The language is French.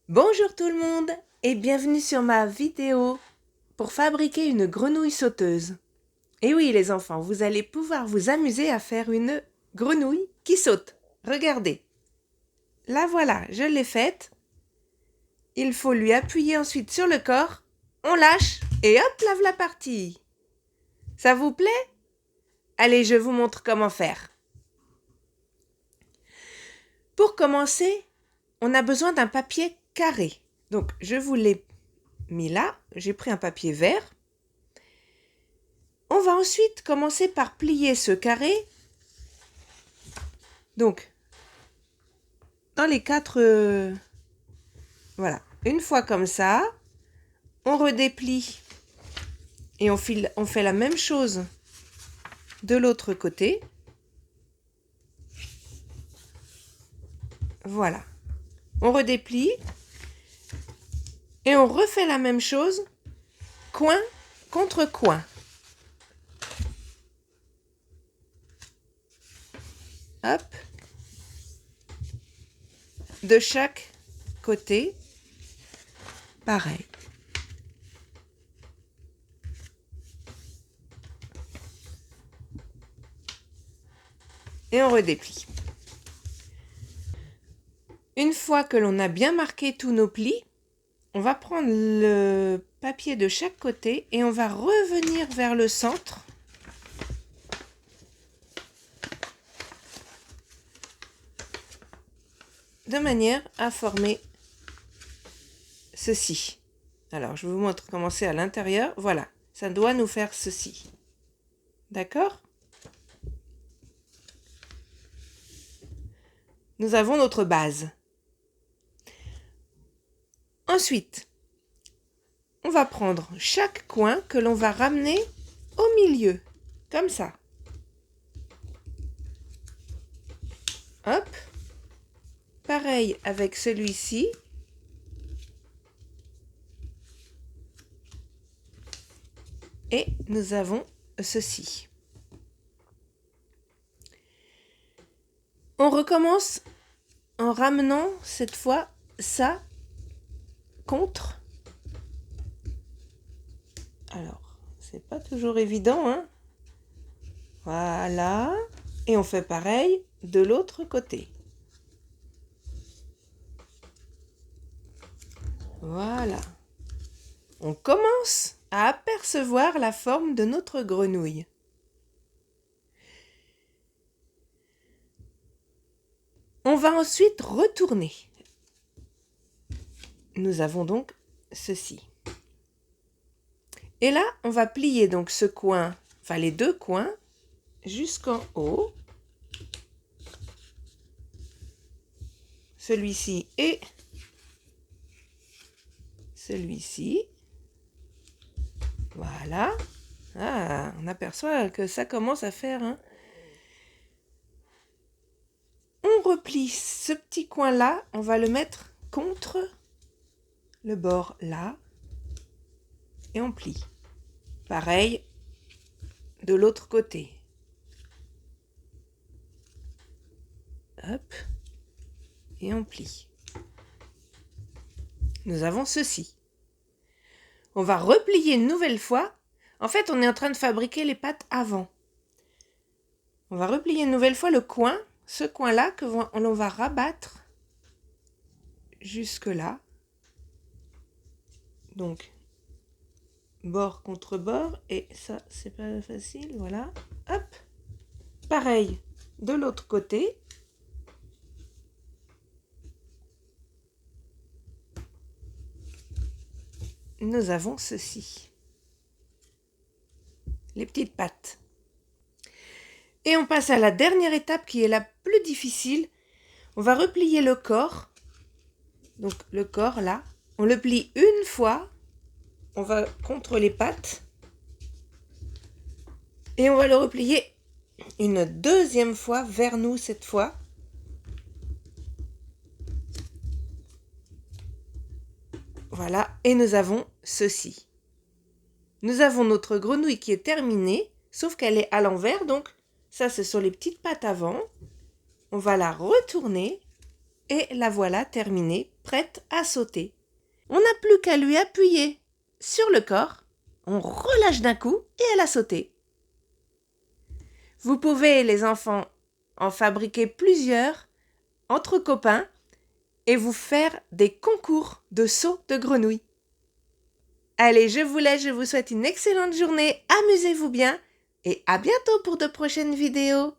Bonjour tout le monde et bienvenue sur ma vidéo pour fabriquer une grenouille sauteuse. Et oui les enfants, vous allez pouvoir vous amuser à faire une grenouille qui saute. Regardez, la voilà, je l'ai faite. Il faut lui appuyer ensuite sur le corps, on lâche et hop, la voilà partie. Ça vous plaît? Allez, je vous montre comment faire. Pour commencer, on a besoin d'un papier carré. Donc, je vous l'ai mis là. J'ai pris un papier vert. On va ensuite commencer par plier ce carré. Donc, dans les quatre... voilà. Une fois comme ça, on redéplie. Et on fait la même chose de l'autre côté. Voilà. On redéplie. Et on refait la même chose, coin contre coin. Hop. De chaque côté, pareil. Et on redéplie. Une fois que l'on a bien marqué tous nos plis, on va prendre le papier de chaque côté et on va revenir vers le centre. De manière à former ceci. Alors, je vous montre comment c'est à l'intérieur. Voilà, ça doit nous faire ceci. D'accord? Nous avons notre base. Ensuite, on va prendre chaque coin que l'on va ramener au milieu, comme ça. Hop. Pareil avec celui-ci. Et nous avons ceci. On recommence en ramenant cette fois ça contre. Alors, c'est pas toujours évident, hein? Voilà. Et on fait pareil de l'autre côté. Voilà. On commence à apercevoir la forme de notre grenouille. On va ensuite retourner. Nous avons donc ceci. Et là, on va plier donc ce coin, enfin les deux coins, jusqu'en haut. Celui-ci et celui-ci. Voilà. Ah, on aperçoit que ça commence à faire, hein. On replie ce petit coin-là, on va le mettre contre le bord là. Et on plie. Pareil de l'autre côté. Hop. Et on plie. Nous avons ceci. On va replier une nouvelle fois. En fait, on est en train de fabriquer les pattes avant. On va replier une nouvelle fois le coin, ce coin-là que l'on va rabattre jusque là. Donc, bord contre bord. Et ça, c'est pas facile. Voilà. Hop. Pareil de l'autre côté. Nous avons ceci. Les petites pattes. Et on passe à la dernière étape qui est la plus difficile. On va replier le corps. Donc le corps là. On le plie une fois. On va contre les pattes. Et on va le replier une deuxième fois vers nous cette fois. Voilà, et nous avons ceci. Nous avons notre grenouille qui est terminée, sauf qu'elle est à l'envers, donc ça ce sont les petites pattes avant. On va la retourner et la voilà terminée prête à sauter. On n'a plus qu'à lui appuyer sur le corps, on relâche d'un coup et elle a sauté. Vous pouvez, les enfants, en fabriquer plusieurs entre copains et vous faire des concours de saut de grenouilles. Allez, je vous laisse, je vous souhaite une excellente journée, amusez-vous bien et à bientôt pour de prochaines vidéos.